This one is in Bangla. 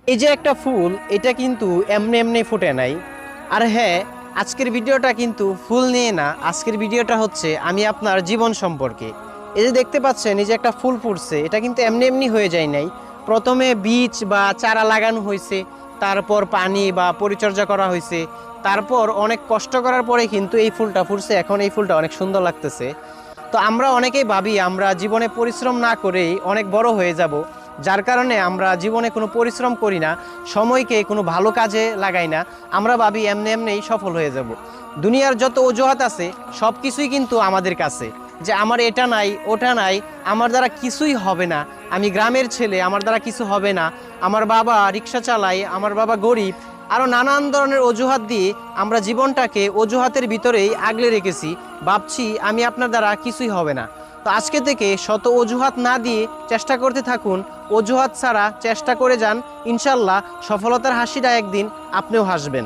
এই যে একটা ফুল, এটা কিন্তু এমনি এমনি ফুটে নাই। আর হ্যাঁ, আজকের ভিডিওটা কিন্তু ফুল নিয়ে না, আজকের ভিডিওটা হচ্ছে আমি আপনার জীবন সম্পর্কে। এই যে দেখতে পাচ্ছেন, এই যে একটা ফুল ফুটছে, এটা কিন্তু এমনি এমনি হয়ে যায় নাই। প্রথমে বীজ বা চারা লাগানো হয়েছে, তারপর পানি বা পরিচর্যা করা হয়েছে, তারপর অনেক কষ্ট করার পরে কিন্তু এই ফুলটা ফুটছে। এখন এই ফুলটা অনেক সুন্দর লাগতেছে। তো আমরা অনেকেই ভাবি আমরা জীবনে পরিশ্রম না করেই অনেক বড় হয়ে যাব, যার কারণে আমরা জীবনে কোনো পরিশ্রম করি না, সময়কে কোনো ভালো কাজে লাগাই না। আমরা ভাবি এমনি এমনিই সফল হয়ে যাব। দুনিয়ার যত অজুহাত আছে সব কিছুই কিন্তু আমাদের কাছে, যে আমার এটা নাই, ওটা নাই, আমার দ্বারা কিছুই হবে না, আমি গ্রামের ছেলে, আমার দ্বারা কিছু হবে না, আমার বাবা রিক্সা চালায়, আমার বাবা গরিব, আরও নানান ধরনের অজুহাত দিয়ে আমরা জীবনটাকে অজুহাতের ভিতরেই আগলে রেখেছি। ভাবছি আমি আপনার দ্বারা কিছুই হবে না। তো আজকে থেকে শত অজুহাত না দিয়ে চেষ্টা করতে থাকুন, অজুহাত ছাড়া চেষ্টা করে যান। ইনশাল্লাহ সফলতার হাসিটা একদিন আপনিও হাসবেন।